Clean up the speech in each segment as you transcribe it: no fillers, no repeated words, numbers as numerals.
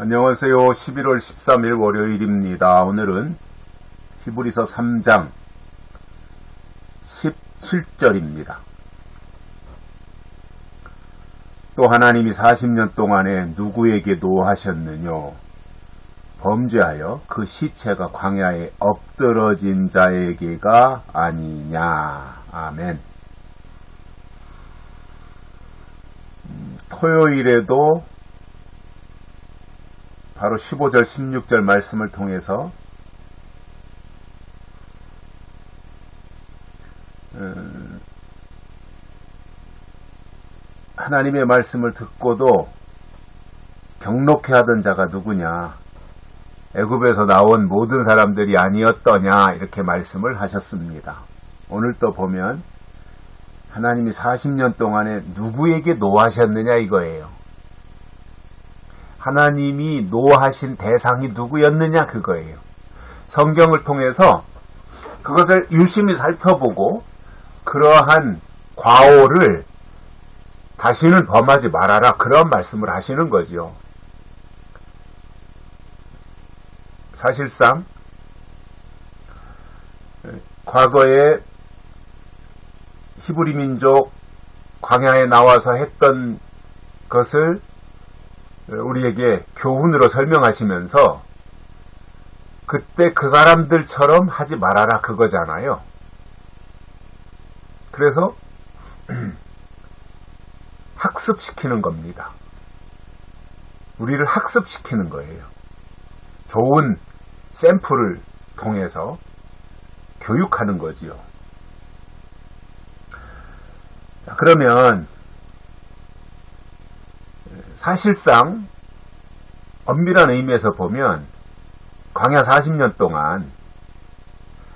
안녕하세요. 11월 13일 월요일입니다. 오늘은 히브리서 3장 17절입니다. 또 하나님이 40년 동안에 누구에게 노하셨느냐? 범죄하여 그 시체가 광야에 엎드러진 자에게가 아니냐. 아멘. 토요일에도 바로 15절, 16절 말씀을 통해서 하나님의 말씀을 듣고도 경록해하던 자가 누구냐? 애굽에서 나온 모든 사람들이 아니었더냐? 이렇게 말씀을 하셨습니다. 오늘 또 보면 하나님이 40년 동안에 누구에게 노하셨느냐 이거예요. 하나님이 노하신 대상이 누구였느냐 그거예요. 성경을 통해서 그것을 유심히 살펴보고 그러한 과오를 다시는 범하지 말아라 그런 말씀을 하시는 거지요. 사실상 과거에 히브리 민족 광야에 나와서 했던 것을 우리에게 교훈으로 설명하시면서 그때 그 사람들처럼 하지 말아라 그거잖아요. 그래서 학습시키는 겁니다. 우리를 학습시키는 거예요. 좋은 샘플을 통해서 교육하는 거지요. 자, 그러면 사실상 엄밀한 의미에서 보면 광야 40년 동안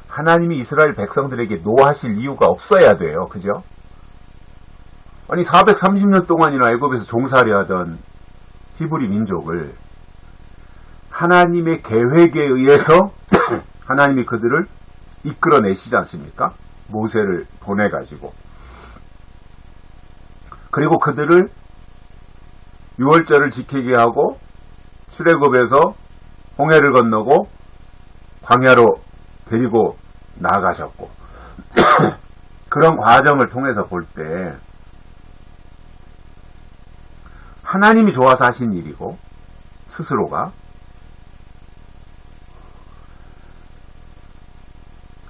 하나님이 이스라엘 백성들에게 노하실 이유가 없어야 돼요. 그죠? 아니 430년 동안이나 애굽에서 종살이 하던 히브리 민족을 하나님의 계획에 의해서 하나님이 그들을 이끌어내시지 않습니까? 모세를 보내가지고 그리고 그들을 유월절을 지키게 하고 출애굽에서 홍해를 건너고 광야로 데리고 나가셨고 그런 과정을 통해서 볼 때 하나님이 좋아서 하신 일이고 스스로가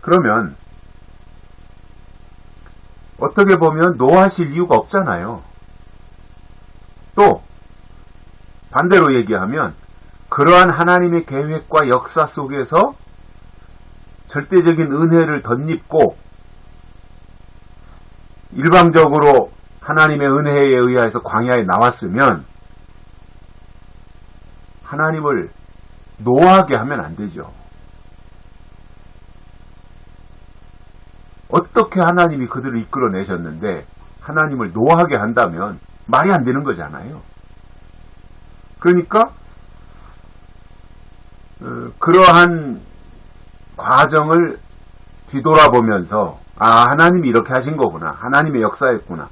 그러면 어떻게 보면 노하실 이유가 없잖아요. 또 반대로 얘기하면 그러한 하나님의 계획과 역사 속에서 절대적인 은혜를 덧입고 일방적으로 하나님의 은혜에 의해서 광야에 나왔으면 하나님을 노하게 하면 안 되죠. 어떻게 하나님이 그들을 이끌어내셨는데 하나님을 노하게 한다면 말이 안 되는 거잖아요. 그러니까 그러한 과정을 뒤돌아보면서 하나님이 이렇게 하신 거구나. 하나님의 역사였구나.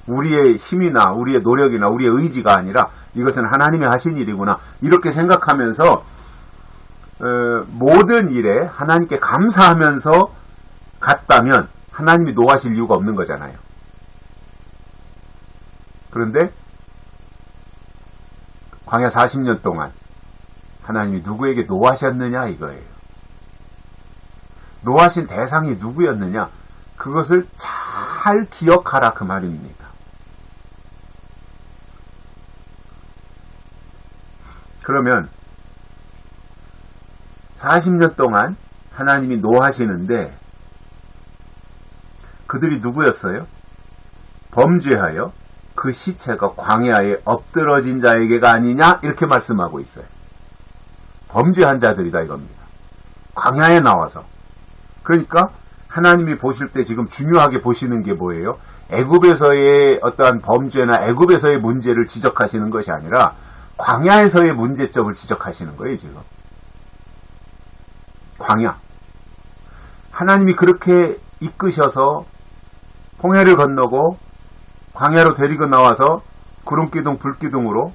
우리의 힘이나 우리의 노력이나 우리의 의지가 아니라 이것은 하나님이 하신 일이구나. 이렇게 생각하면서 모든 일에 하나님께 감사하면서 갔다면 하나님이 노하실 이유가 없는 거잖아요. 그런데 광야 40년 동안 하나님이 누구에게 노하셨느냐 이거예요. 노하신 대상이 누구였느냐 그것을 잘 기억하라 그 말입니다. 그러면 40년 동안 하나님이 노하시는데 그들이 누구였어요? 범죄하여 그 시체가 광야에 엎드러진 자에게가 아니냐 이렇게 말씀하고 있어요. 범죄한 자들이다 이겁니다. 광야에 나와서. 그러니까 하나님이 보실 때 지금 중요하게 보시는 게 뭐예요? 애굽에서의 어떠한 범죄나 애굽에서의 문제를 지적하시는 것이 아니라 광야에서의 문제점을 지적하시는 거예요 지금. 광야. 하나님이 그렇게 이끄셔서 홍해를 건너고 광야로 데리고 나와서 구름기둥 불기둥으로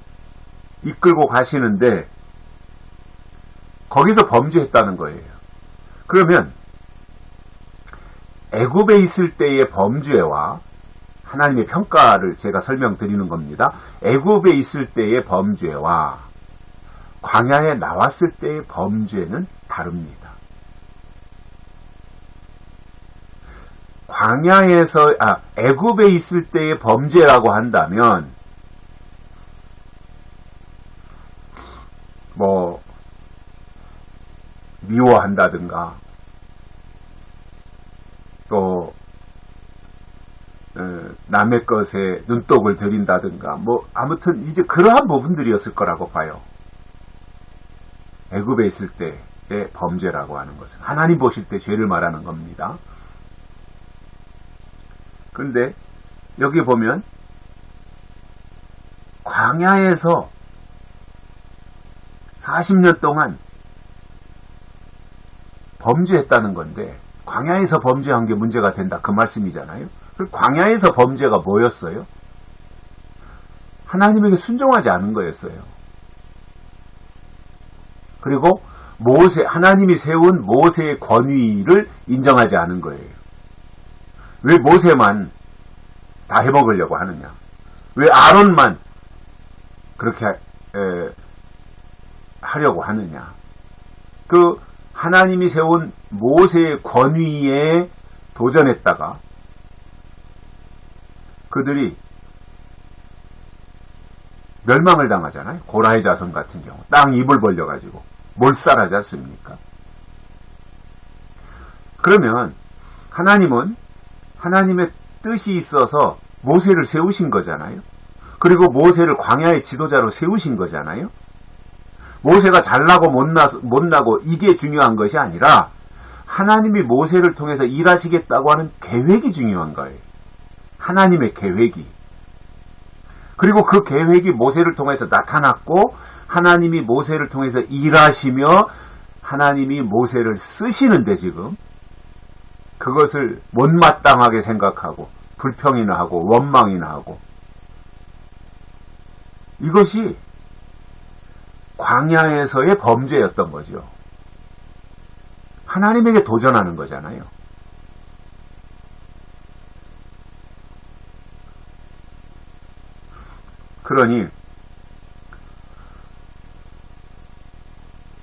이끌고 가시는데 거기서 범죄했다는 거예요. 그러면 애굽에 있을 때의 범죄와 하나님의 평가를 제가 설명드리는 겁니다. 애굽에 있을 때의 범죄와 광야에 나왔을 때의 범죄는 다릅니다. 애굽에 있을 때의 범죄라고 한다면 미워한다든가 또 남의 것에 눈독을 들인다든가 아무튼 이제 그러한 부분들이었을 거라고 봐요. 애굽에 있을 때의 범죄라고 하는 것은 하나님 보실 때 죄를 말하는 겁니다. 그런데 여기 보면 광야에서 40년 동안 범죄했다는 건데 광야에서 범죄한 게 문제가 된다 그 말씀이잖아요. 광야에서 범죄가 뭐였어요? 하나님에게 순종하지 않은 거였어요. 그리고 하나님이 세운 모세의 권위를 인정하지 않은 거예요. 왜 모세만 다 해먹으려고 하느냐? 왜 아론만 그렇게 하려고 하느냐? 그 하나님이 세운 모세의 권위에 도전했다가 그들이 멸망을 당하잖아요. 고라의 자손 같은 경우 땅 입을 벌려가지고 몰살하지 않습니까? 그러면 하나님은 하나님의 뜻이 있어서 모세를 세우신 거잖아요. 그리고 모세를 광야의 지도자로 세우신 거잖아요. 모세가 잘나고 못나고 이게 중요한 것이 아니라 하나님이 모세를 통해서 일하시겠다고 하는 계획이 중요한 거예요. 하나님의 계획이. 그리고 그 계획이 모세를 통해서 나타났고 하나님이 모세를 통해서 일하시며 하나님이 모세를 쓰시는데 지금 그것을 못마땅하게 생각하고 불평이나 하고 원망이나 하고 이것이 광야에서의 범죄였던 거죠. 하나님에게 도전하는 거잖아요. 그러니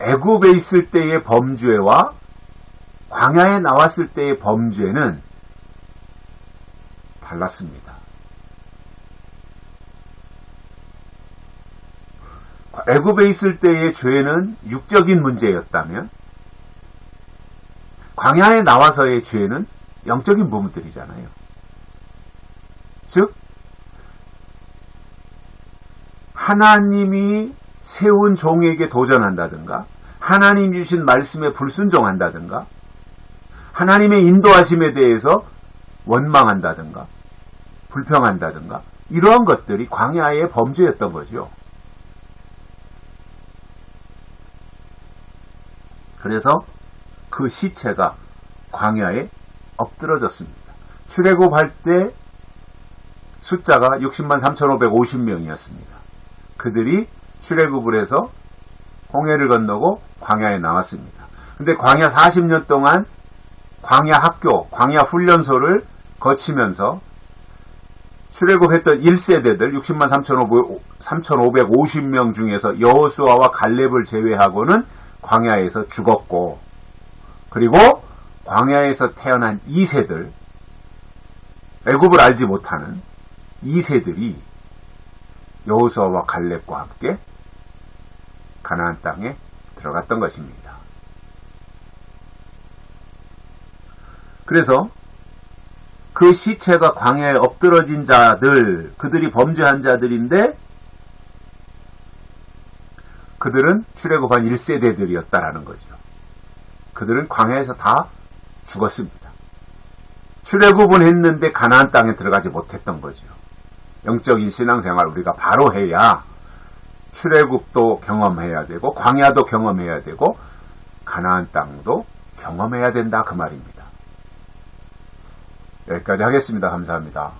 애굽에 있을 때의 범죄와 광야에 나왔을 때의 범죄는 달랐습니다. 애굽에 있을 때의 죄는 육적인 문제였다면 광야에 나와서의 죄는 영적인 부분들이잖아요. 즉 하나님이 세운 종에게 도전한다든가 하나님 주신 말씀에 불순종한다든가 하나님의 인도하심에 대해서 원망한다든가 불평한다든가 이러한 것들이 광야의 범죄였던 거죠. 그래서 그 시체가 광야에 엎드러졌습니다. 출애굽할 때 숫자가 60만 3,550명이었습니다. 그들이 출애굽을 해서 홍해를 건너고 광야에 나왔습니다. 근데 광야 40년 동안 광야 학교, 광야 훈련소를 거치면서 출애굽했던 1세대들 60만 3,550명 중에서 여호수아와 갈렙을 제외하고는 광야에서 죽었고 그리고 광야에서 태어난 2세들 애굽을 알지 못하는 2세들이 여호수아와 갈렙과 함께 가나안 땅에 들어갔던 것입니다. 그래서 그 시체가 광야에 엎드러진 자들, 그들이 범죄한 자들인데 그들은 출애굽한 1세대들이었다라는 거죠. 그들은 광야에서 다 죽었습니다. 출애굽은 했는데 가나안 땅에 들어가지 못했던 거죠. 영적인 신앙생활 우리가 바로 해야 출애굽도 경험해야 되고 광야도 경험해야 되고 가나안 땅도 경험해야 된다 그 말입니다. 여기까지 하겠습니다. 감사합니다.